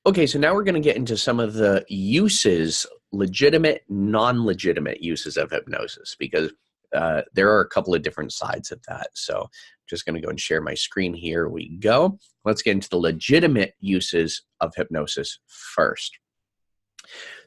Okay, so now we're going to get into some of the uses, legitimate, non-legitimate uses of hypnosis, because there are a couple of different sides of that. So I'm just going to go and share my screen. Here we go. Let's get into the legitimate uses of hypnosis first.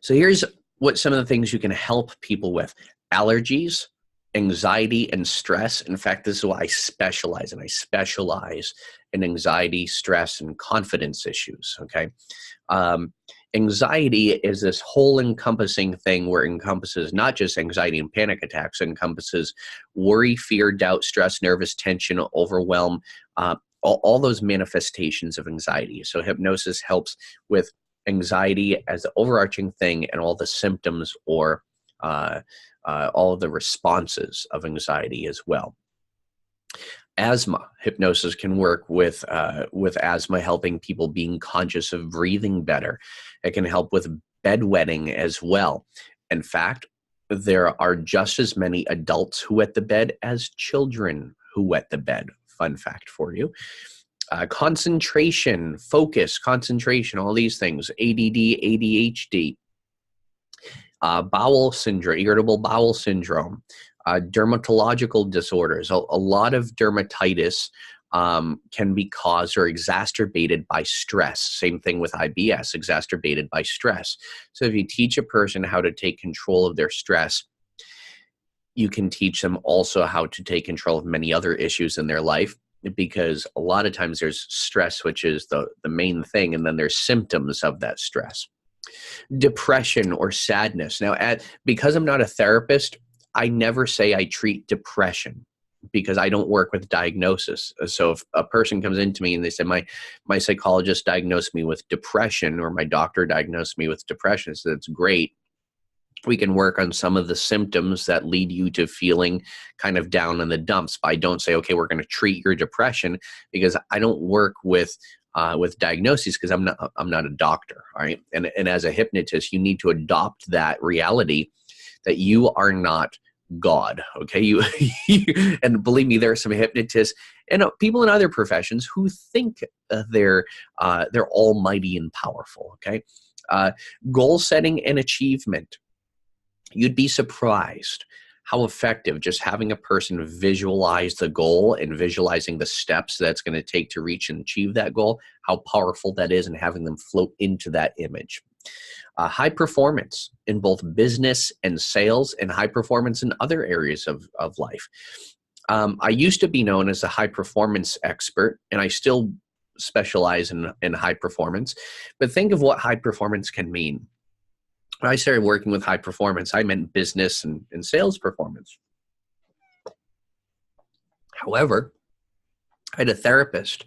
So here's what some of the things you can help people with: allergies, anxiety, and stress. In fact, this is why I specialize, and I specialize in anxiety, stress, and confidence issues. Okay. Um, Anxiety is this whole encompassing thing where it encompasses not just anxiety and panic attacks, it encompasses worry, fear, doubt, stress, nervous tension, overwhelm, all those manifestations of anxiety. So hypnosis helps with anxiety as the overarching thing and all the symptoms or uh, all of the responses of anxiety as well. Asthma. Hypnosis can work with asthma, helping people being conscious of breathing better. It can help with bedwetting as well. In fact, there are just as many adults who wet the bed as children who wet the bed. Fun fact for you. Concentration, focus, concentration, all these things. ADD, ADHD, bowel syndrome, irritable bowel syndrome, dermatological disorders. A lot of dermatitis can be caused or exacerbated by stress. Same thing with IBS, exacerbated by stress. So if you teach a person how to take control of their stress, you can teach them also how to take control of many other issues in their life, because a lot of times there's stress, which is the main thing, and then there's symptoms of that stress. Depression or sadness. Now, because I'm not a therapist, I never say I treat depression, because I don't work with diagnosis. So if a person comes into me and they say, my psychologist diagnosed me with depression, or my doctor diagnosed me with depression, so that's great. We can work on some of the symptoms that lead you to feeling kind of down in the dumps. But I don't say, okay, we're going to treat your depression, because I don't work with diagnoses, because I'm not a doctor. All right. And as a hypnotist, you need to adopt that reality that you are not God. Okay. And believe me, there are some hypnotists and people in other professions who think they're almighty and powerful. Okay. Goal setting and achievement. You'd be surprised how effective just having a person visualize the goal and visualizing the steps that's going to take to reach and achieve that goal, how powerful that is, and having them float into that image. High performance in both business and sales, and high performance in other areas of life. I used to be known as a high performance expert, and I still specialize in high performance. But think of what high performance can mean. When I started working with high performance, I meant business and sales performance. However, I had a therapist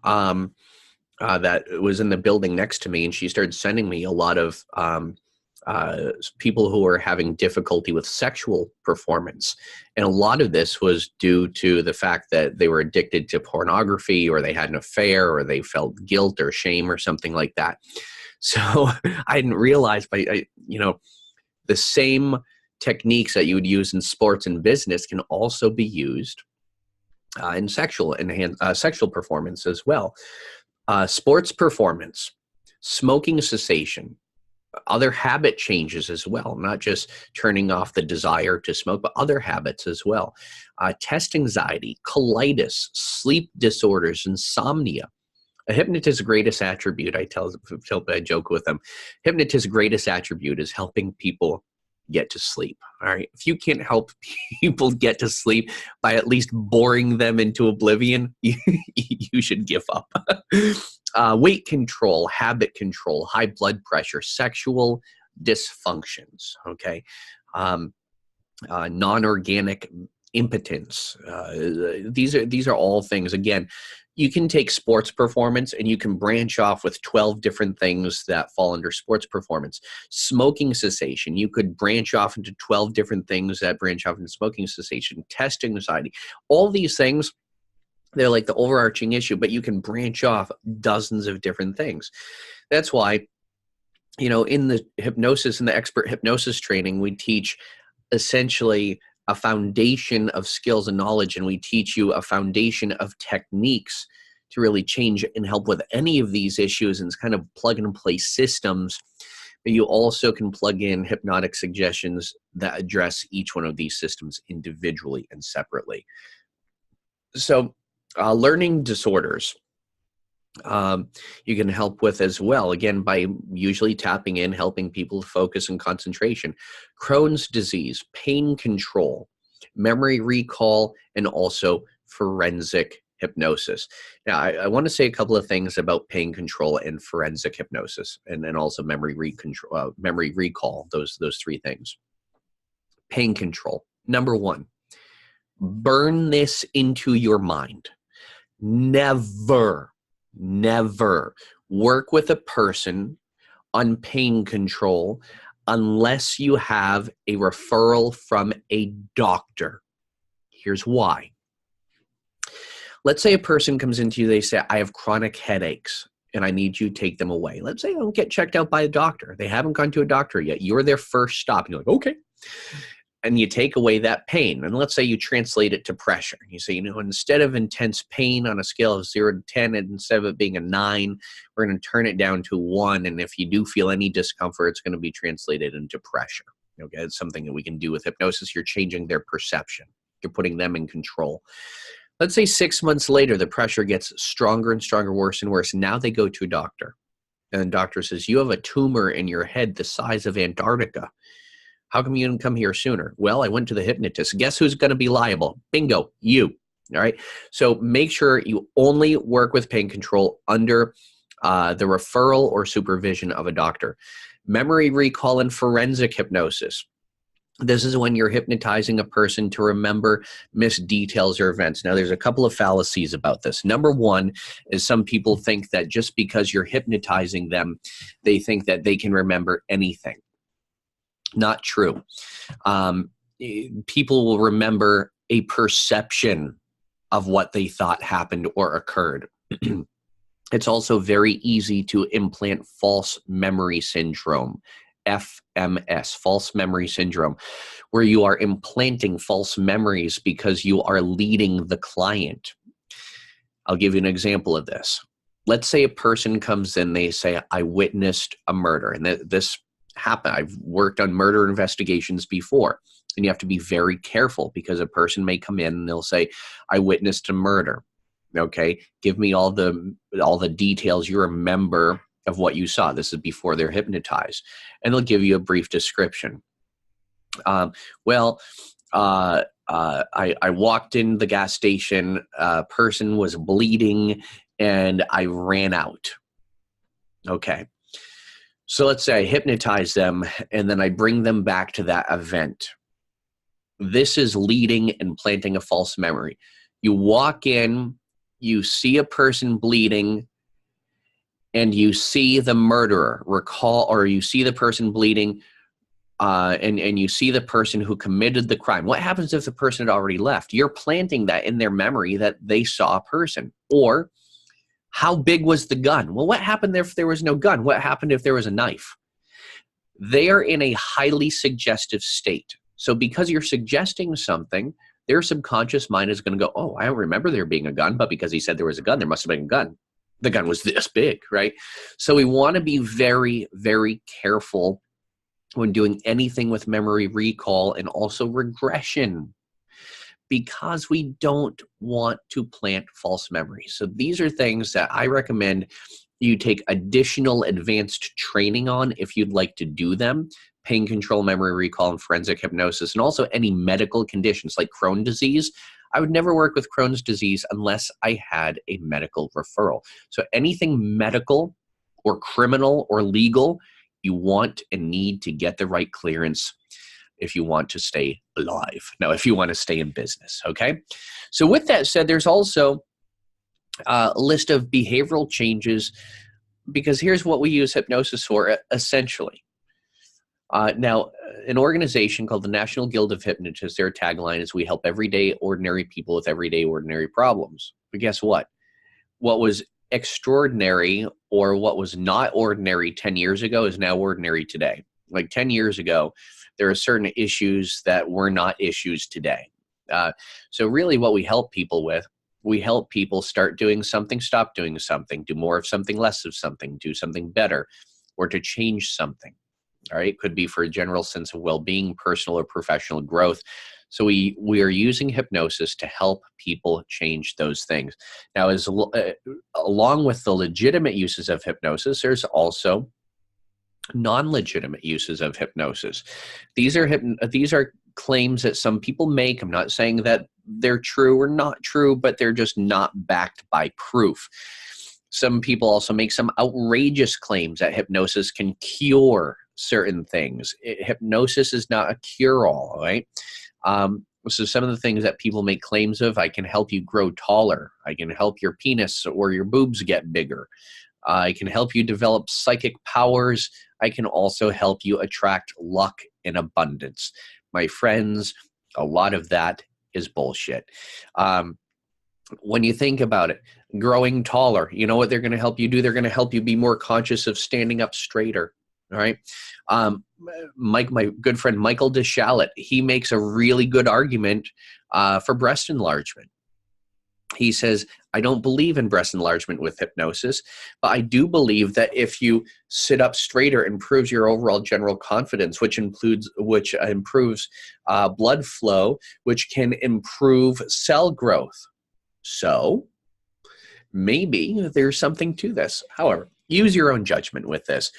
that was in the building next to me, and she started sending me a lot of people who were having difficulty with sexual performance. And a lot of this was due to the fact that they were addicted to pornography, or they had an affair, or they felt guilt or shame or something like that. So I didn't realize, the same techniques that you would use in sports and business can also be used in sexual performance as well. Sports performance, smoking cessation, other habit changes as well, not just turning off the desire to smoke, but other habits as well. Test anxiety, colitis, sleep disorders, insomnia. A hypnotist's greatest attribute, I joke with them, hypnotist's greatest attribute is helping people get to sleep. All right. If you can't help people get to sleep by at least boring them into oblivion, you should give up. Weight control, habit control, high blood pressure, sexual dysfunctions. Okay. Non-organic impotence. These are all things. Again, you can take sports performance and you can branch off with 12 different things that fall under sports performance. Smoking cessation, you could branch off into 12 different things that branch off into smoking cessation. Test anxiety, all these things, they're like the overarching issue, but you can branch off dozens of different things. That's why, in the hypnosis and the expert hypnosis training, we teach essentially a foundation of skills and knowledge, and we teach you a foundation of techniques to really change and help with any of these issues, and it's kind of plug and play systems. But you also can plug in hypnotic suggestions that address each one of these systems individually and separately. So learning disorders, you can help with as well, again, by usually tapping in, helping people to focus and concentration. Crohn's disease, pain control, memory recall, and also forensic hypnosis. Now, I want to say a couple of things about pain control and forensic hypnosis, and then also memory recall, those three things. Pain control. Number one, burn this into your mind. Never work with a person on pain control unless you have a referral from a doctor. Here's why. Let's say a person comes into you, they say, I have chronic headaches and I need you to take them away. Let's say they'll get checked out by a doctor. They haven't gone to a doctor yet. You're their first stop. And you're like, okay. And you take away that pain. And let's say you translate it to pressure. You say, instead of intense pain on a scale of 0 to 10, and instead of it being a 9, we're going to turn it down to 1. And if you do feel any discomfort, it's going to be translated into pressure. Okay, it's something that we can do with hypnosis. You're changing their perception. You're putting them in control. Let's say 6 months later, the pressure gets stronger and stronger, worse and worse. Now they go to a doctor. And the doctor says, you have a tumor in your head the size of Antarctica. How come you didn't come here sooner? Well, I went to the hypnotist. Guess who's going to be liable? Bingo, you. All right. So make sure you only work with pain control under the referral or supervision of a doctor. Memory recall and forensic hypnosis. This is when you're hypnotizing a person to remember missed details or events. Now, there's a couple of fallacies about this. Number one is some people think that just because you're hypnotizing them, they think that they can remember anything. Not true. People will remember a perception of what they thought happened or occurred. It's also very easy to implant false memory syndrome, FMS, false memory syndrome, where you are implanting false memories because you are leading the client. I'll give you an example of this. Let's say a person comes in, they say, I witnessed a murder. And this happened. I've worked on murder investigations before. And you have to be very careful because a person may come in and they'll say, I witnessed a murder. Okay, give me all the details you remember of what you saw. This is before they're hypnotized. And they'll give you a brief description. I walked in the gas station, a person was bleeding, and I ran out. Okay. So let's say I hypnotize them, and then I bring them back to that event. This is leading and planting a false memory. You walk in, you see a person bleeding, and you see the murderer or you see the person bleeding, and you see the person who committed the crime. What happens if the person had already left? You're planting that in their memory that they saw a person. Or how big was the gun? Well, what happened if there was no gun? What happened if there was a knife? They are in a highly suggestive state. So because you're suggesting something, their subconscious mind is going to go, oh, I don't remember there being a gun, but because he said there was a gun, there must have been a gun. The gun was this big, right? So we want to be very, very careful when doing anything with memory recall and also regression, because we don't want to plant false memories. So these are things that I recommend you take additional advanced training on if you'd like to do them. Pain control, memory recall, and forensic hypnosis, and also any medical conditions like Crohn's disease. I would never work with Crohn's disease unless I had a medical referral. So anything medical or criminal or legal, you want and need to get the right clearance if you want to stay alive. Now, if you want to stay in business, okay? So with that said, there's also a list of behavioral changes, because here's what we use hypnosis for, essentially. Now, an organization called the National Guild of Hypnotists, their tagline is, we help everyday ordinary people with everyday ordinary problems. But guess what? What was extraordinary or what was not ordinary 10 years ago is now ordinary today. Like 10 years ago, there are certain issues that were not issues today. So really what we help people with We help people start doing something, stop doing something, do more of something, less of something, do something better, or to change something. All right, it could be for a general sense of well-being, personal or professional growth. So we are using hypnosis to help people change those things. Now, along with the legitimate uses of hypnosis, there's also non-legitimate uses of hypnosis. These are claims that some people make. I'm not saying that they're true or not true, but they're just not backed by proof. Some people also make some outrageous claims that hypnosis can cure certain things. Hypnosis is not a cure-all, right? So some of the things that people make claims of: I can help you grow taller. I can help your penis or your boobs get bigger. I can help you develop psychic powers. I can also help you attract luck in abundance. My friends, a lot of that is bullshit. When you think about it, growing taller, you know what they're going to help you do? They're going to help you be more conscious of standing up straighter. All right. My good friend Michael DeShalit, he makes a really good argument for breast enlargement. He says, I don't believe in breast enlargement with hypnosis, but I do believe that if you sit up straighter, it improves your overall general confidence, which improves blood flow, which can improve cell growth. So maybe there's something to this. However, use your own judgment with this.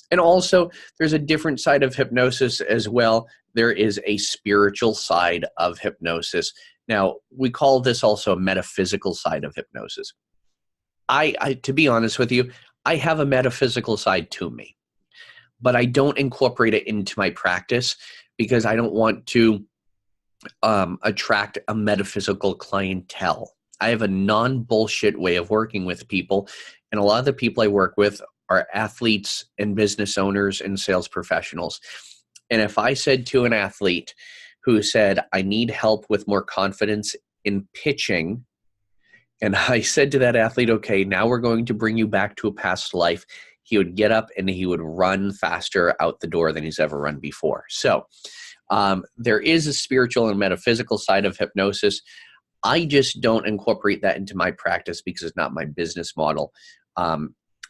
And also, there's a different side of hypnosis as well. There is a spiritual side of hypnosis. Now, we call this also a metaphysical side of hypnosis. I to be honest with you, I have a metaphysical side to me, but I don't incorporate it into my practice because I don't want to attract a metaphysical clientele. I have a non-bullshit way of working with people, and a lot of the people I work with are athletes and business owners and sales professionals. And if I said to an athlete who said, I need help with more confidence in pitching, and I said to that athlete, okay, now we're going to bring you back to a past life, he would get up and he would run faster out the door than he's ever run before. So there is a spiritual and metaphysical side of hypnosis. I just don't incorporate that into my practice because it's not my business model.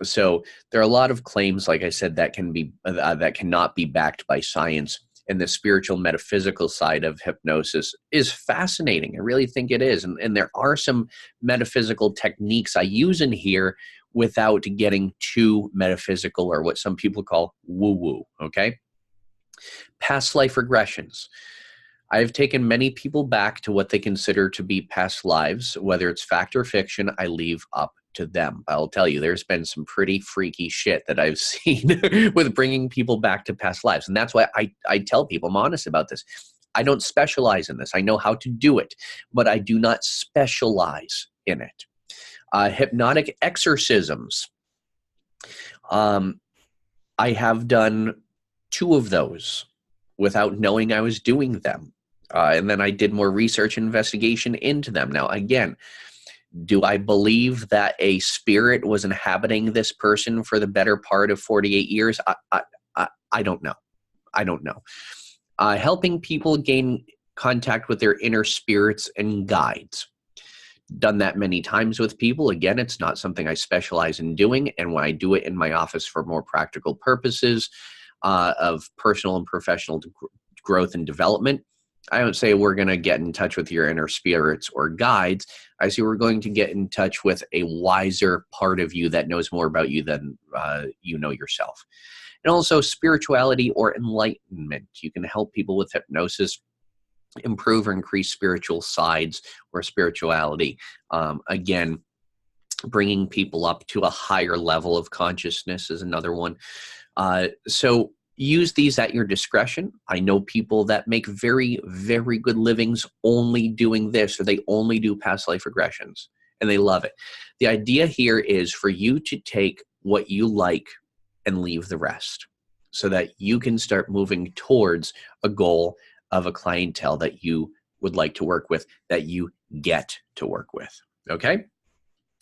So there are a lot of claims, like I said, that cannot be backed by science. And the spiritual metaphysical side of hypnosis is fascinating. I really think it is. And there are some metaphysical techniques I use in here without getting too metaphysical, or what some people call woo-woo, okay? Past life regressions. I've taken many people back to what they consider to be past lives. Whether it's fact or fiction, I leave up to them. I'll tell you, there's been some pretty freaky shit that I've seen with bringing people back to past lives. And that's why I tell people, I'm honest about this. I don't specialize in this. I know how to do it, but I do not specialize in it. Hypnotic exorcisms. I have done 2 of those without knowing I was doing them. And then I did more research and investigation into them. Now, again, do I believe that a spirit was inhabiting this person for the better part of 48 years? I don't know. I don't know. Helping people gain contact with their inner spirits and guides. Done that many times with people. Again, it's not something I specialize in doing. And when I do it in my office for more practical purposes of personal and professional growth and development, I don't say we're going to get in touch with your inner spirits or guides. I say we're going to get in touch with a wiser part of you that knows more about you than you know yourself. And also spirituality or enlightenment. You can help people with hypnosis improve or increase spiritual sides or spirituality. Again, bringing people up to a higher level of consciousness is another one. So use these at your discretion. I know people that make very, very good livings only doing this, or they only do past life regressions, and they love it. The idea here is for you to take what you like and leave the rest so that you can start moving towards a goal of a clientele that you would like to work with, that you get to work with. Okay?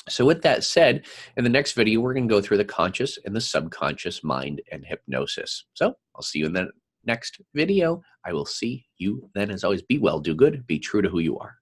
So with that said, in the next video, we're going to go through the conscious and the subconscious mind and hypnosis. So I'll see you in the next video. I will see you then. As always, be well, do good, be true to who you are.